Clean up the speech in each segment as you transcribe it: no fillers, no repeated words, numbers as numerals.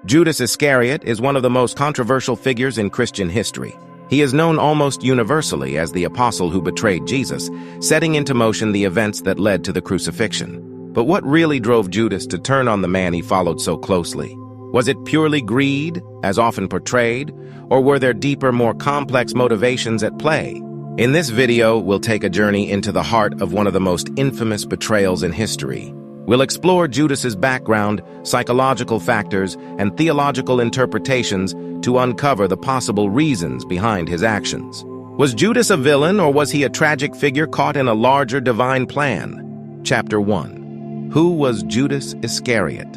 Judas Iscariot is one of the most controversial figures in Christian history. He is known almost universally as the apostle who betrayed Jesus, setting into motion the events that led to the crucifixion. But what really drove Judas to turn on the man he followed so closely? Was it purely greed, as often portrayed, or were there deeper, more complex motivations at play? In this video, we'll take a journey into the heart of one of the most infamous betrayals in history. We'll explore Judas's background, psychological factors, and theological interpretations to uncover the possible reasons behind his actions. Was Judas a villain, or was he a tragic figure caught in a larger divine plan? Chapter 1. Who was Judas Iscariot?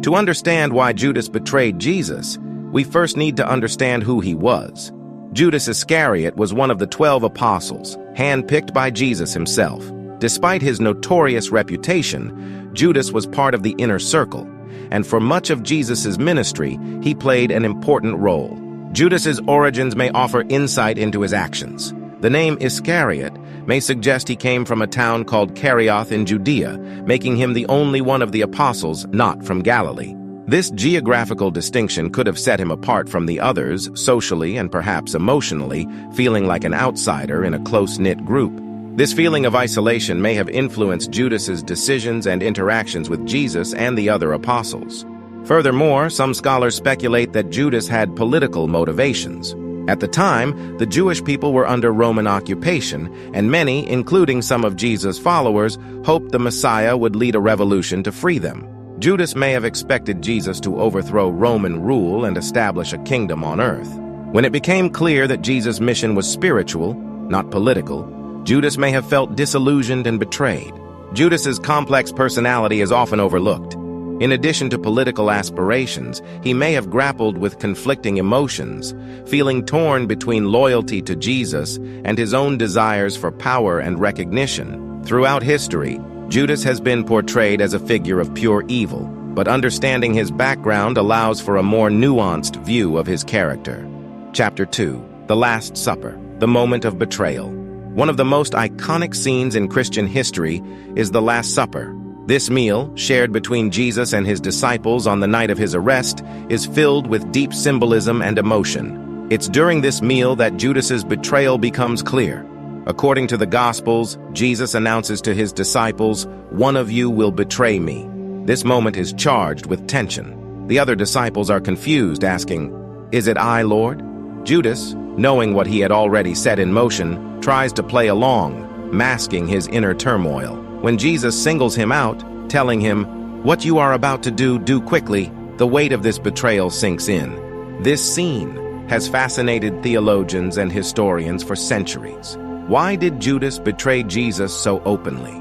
To understand why Judas betrayed Jesus, we first need to understand who he was. Judas Iscariot was one of the 12 apostles, handpicked by Jesus himself. Despite his notorious reputation, Judas was part of the inner circle, and for much of Jesus' ministry, he played an important role. Judas's origins may offer insight into his actions. The name Iscariot may suggest he came from a town called Kerioth in Judea, making him the only one of the apostles not from Galilee. This geographical distinction could have set him apart from the others, socially and perhaps emotionally, feeling like an outsider in a close-knit group. This feeling of isolation may have influenced Judas's decisions and interactions with Jesus and the other apostles. Furthermore, some scholars speculate that Judas had political motivations. At the time, the Jewish people were under Roman occupation, and many, including some of Jesus' followers, hoped the Messiah would lead a revolution to free them. Judas may have expected Jesus to overthrow Roman rule and establish a kingdom on earth. When it became clear that Jesus' mission was spiritual, not political, Judas may have felt disillusioned and betrayed. Judas's complex personality is often overlooked. In addition to political aspirations, he may have grappled with conflicting emotions, feeling torn between loyalty to Jesus and his own desires for power and recognition. Throughout history, Judas has been portrayed as a figure of pure evil, but understanding his background allows for a more nuanced view of his character. Chapter 2. The Last Supper, the moment of betrayal. One of the most iconic scenes in Christian history is the Last Supper. This meal, shared between Jesus and his disciples on the night of his arrest, is filled with deep symbolism and emotion. It's during this meal that Judas's betrayal becomes clear. According to the Gospels, Jesus announces to his disciples, "One of you will betray me." This moment is charged with tension. The other disciples are confused, asking, "Is it I, Lord?" Judas, knowing what he had already set in motion, tries to play along, masking his inner turmoil. When Jesus singles him out, telling him, "What you are about to do quickly," the weight of this betrayal sinks in. This scene has fascinated theologians and historians for centuries. Why did Judas betray Jesus so openly?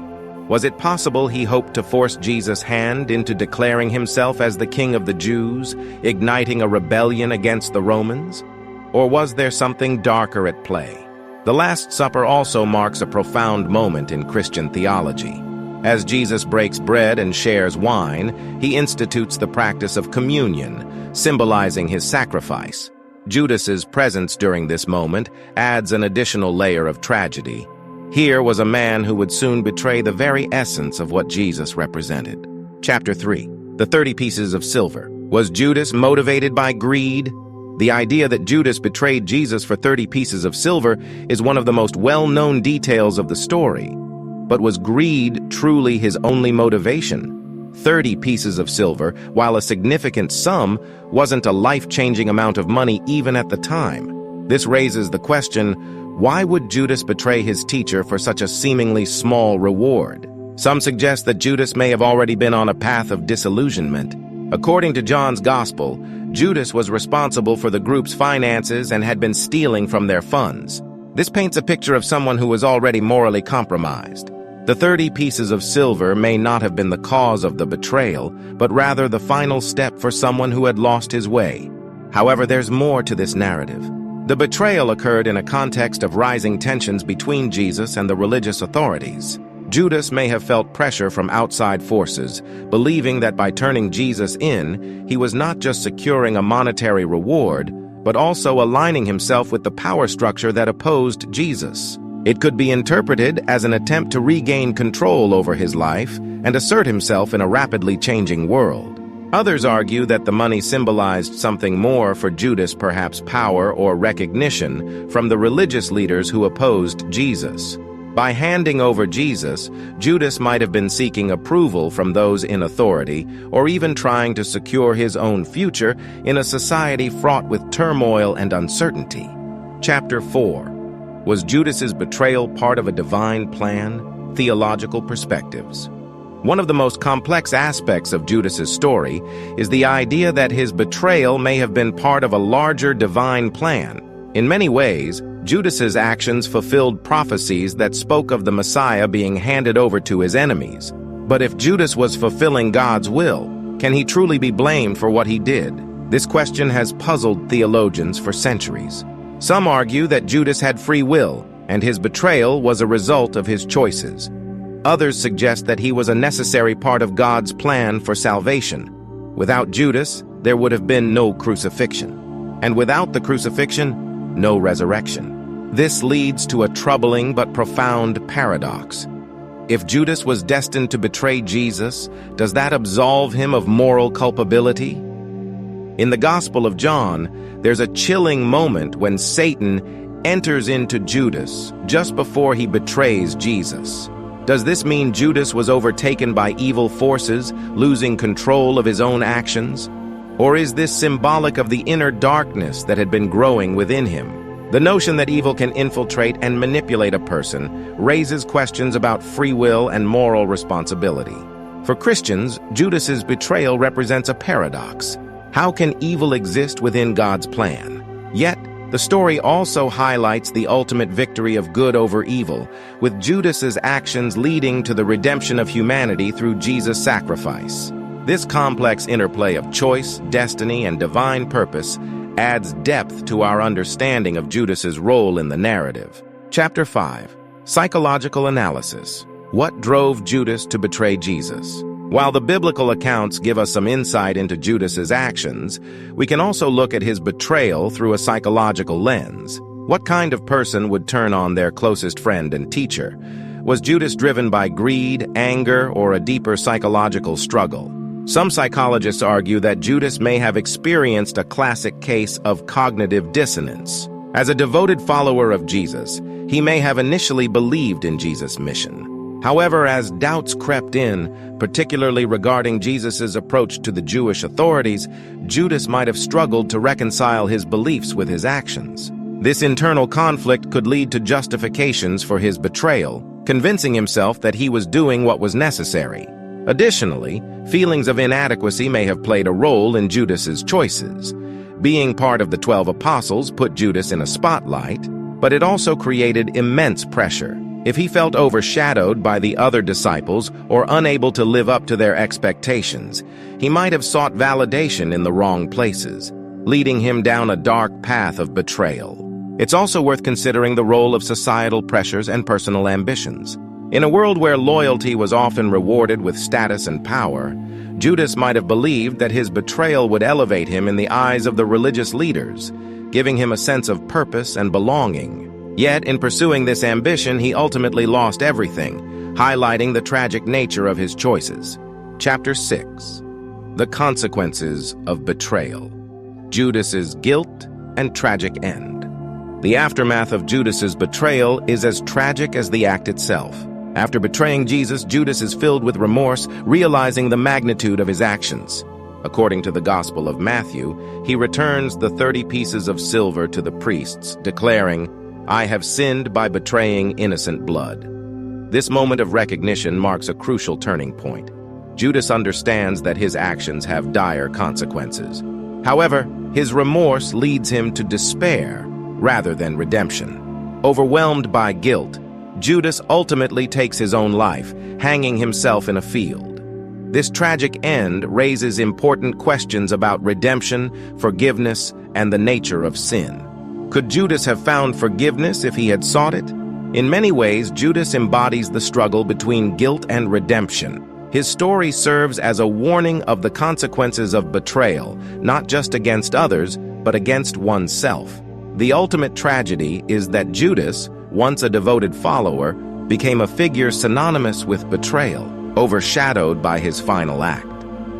Was it possible he hoped to force Jesus' hand into declaring himself as the King of the Jews, igniting a rebellion against the Romans? Or was there something darker at play? The Last Supper also marks a profound moment in Christian theology. As Jesus breaks bread and shares wine, he institutes the practice of communion, symbolizing his sacrifice. Judas's presence during this moment adds an additional layer of tragedy. Here was a man who would soon betray the very essence of what Jesus represented. Chapter 3. The 30 pieces of silver. Was Judas motivated by greed? The idea that Judas betrayed Jesus for 30 pieces of silver is one of the most well-known details of the story. But was greed truly his only motivation? 30 pieces of silver, while a significant sum, wasn't a life-changing amount of money even at the time. This raises the question, why would Judas betray his teacher for such a seemingly small reward? Some suggest that Judas may have already been on a path of disillusionment. According to John's Gospel, Judas was responsible for the group's finances and had been stealing from their funds. This paints a picture of someone who was already morally compromised. The 30 pieces of silver may not have been the cause of the betrayal, but rather the final step for someone who had lost his way. However, there's more to this narrative. The betrayal occurred in a context of rising tensions between Jesus and the religious authorities. Judas may have felt pressure from outside forces, believing that by turning Jesus in, he was not just securing a monetary reward, but also aligning himself with the power structure that opposed Jesus. It could be interpreted as an attempt to regain control over his life and assert himself in a rapidly changing world. Others argue that the money symbolized something more for Judas, perhaps power or recognition from the religious leaders who opposed Jesus. By handing over Jesus, Judas might have been seeking approval from those in authority, or even trying to secure his own future in a society fraught with turmoil and uncertainty. Chapter 4. Was Judas's betrayal part of a divine plan? Theological perspectives. One of the most complex aspects of Judas's story is the idea that his betrayal may have been part of a larger divine plan. In many ways, Judas's actions fulfilled prophecies that spoke of the Messiah being handed over to his enemies. But if Judas was fulfilling God's will, can he truly be blamed for what he did? This question has puzzled theologians for centuries. Some argue that Judas had free will, and his betrayal was a result of his choices. Others suggest that he was a necessary part of God's plan for salvation. Without Judas, there would have been no crucifixion. And without the crucifixion, no resurrection. This leads to a troubling but profound paradox. If Judas was destined to betray Jesus, does that absolve him of moral culpability? In the Gospel of John, there's a chilling moment when Satan enters into Judas just before he betrays Jesus. Does this mean Judas was overtaken by evil forces, losing control of his own actions? Or is this symbolic of the inner darkness that had been growing within him? The notion that evil can infiltrate and manipulate a person raises questions about free will and moral responsibility. For Christians, Judas's betrayal represents a paradox. How can evil exist within God's plan? Yet, the story also highlights the ultimate victory of good over evil, with Judas's actions leading to the redemption of humanity through Jesus' sacrifice. This complex interplay of choice, destiny, and divine purpose adds depth to our understanding of Judas's role in the narrative. Chapter 5. Psychological analysis. What drove Judas to betray Jesus? While the biblical accounts give us some insight into Judas's actions, we can also look at his betrayal through a psychological lens. What kind of person would turn on their closest friend and teacher? Was Judas driven by greed, anger, or a deeper psychological struggle? Some psychologists argue that Judas may have experienced a classic case of cognitive dissonance. As a devoted follower of Jesus, he may have initially believed in Jesus' mission. However, as doubts crept in, particularly regarding Jesus' approach to the Jewish authorities, Judas might have struggled to reconcile his beliefs with his actions. This internal conflict could lead to justifications for his betrayal, convincing himself that he was doing what was necessary. Additionally, feelings of inadequacy may have played a role in Judas's choices. Being part of the 12 apostles put Judas in a spotlight, but it also created immense pressure. If he felt overshadowed by the other disciples or unable to live up to their expectations, he might have sought validation in the wrong places, leading him down a dark path of betrayal. It's also worth considering the role of societal pressures and personal ambitions. In a world where loyalty was often rewarded with status and power, Judas might have believed that his betrayal would elevate him in the eyes of the religious leaders, giving him a sense of purpose and belonging. Yet, in pursuing this ambition, he ultimately lost everything, highlighting the tragic nature of his choices. Chapter 6. The consequences of betrayal. Judas's guilt and tragic end. The aftermath of Judas's betrayal is as tragic as the act itself. After betraying Jesus, Judas is filled with remorse, realizing the magnitude of his actions. According to the Gospel of Matthew, he returns the 30 pieces of silver to the priests, declaring, "I have sinned by betraying innocent blood." This moment of recognition marks a crucial turning point. Judas understands that his actions have dire consequences. However, his remorse leads him to despair rather than redemption. Overwhelmed by guilt, Judas ultimately takes his own life, hanging himself in a field. This tragic end raises important questions about redemption, forgiveness, and the nature of sin. Could Judas have found forgiveness if he had sought it? In many ways, Judas embodies the struggle between guilt and redemption. His story serves as a warning of the consequences of betrayal, not just against others, but against oneself. The ultimate tragedy is that Judas, once a devoted follower, became a figure synonymous with betrayal, overshadowed by his final act.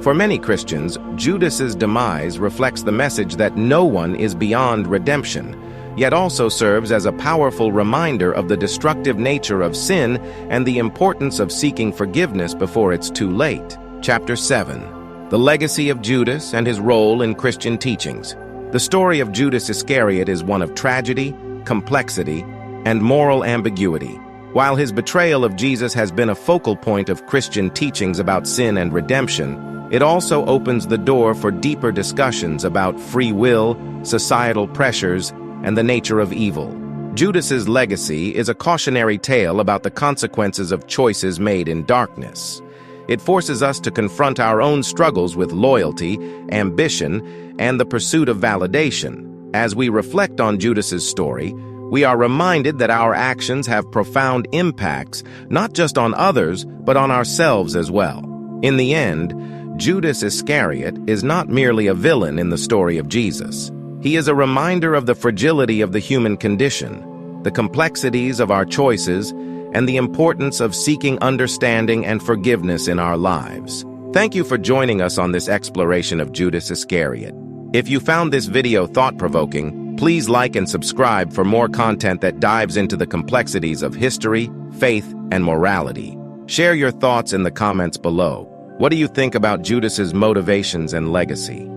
For many Christians, Judas's demise reflects the message that no one is beyond redemption, yet also serves as a powerful reminder of the destructive nature of sin and the importance of seeking forgiveness before it's too late. Chapter 7. The legacy of Judas and his role in Christian teachings. The story of Judas Iscariot is one of tragedy, complexity, and moral ambiguity. While his betrayal of Jesus has been a focal point of Christian teachings about sin and redemption, it also opens the door for deeper discussions about free will, societal pressures, and the nature of evil. Judas's legacy is a cautionary tale about the consequences of choices made in darkness. It forces us to confront our own struggles with loyalty, ambition, and the pursuit of validation. As we reflect on Judas's story, we are reminded that our actions have profound impacts, not just on others, but on ourselves as well. In the end, Judas Iscariot is not merely a villain in the story of Jesus. He is a reminder of the fragility of the human condition, the complexities of our choices, and the importance of seeking understanding and forgiveness in our lives. Thank you for joining us on this exploration of Judas Iscariot. If you found this video thought-provoking, please like and subscribe for more content that dives into the complexities of history, faith, and morality. Share your thoughts in the comments below. What do you think about Judas's motivations and legacy?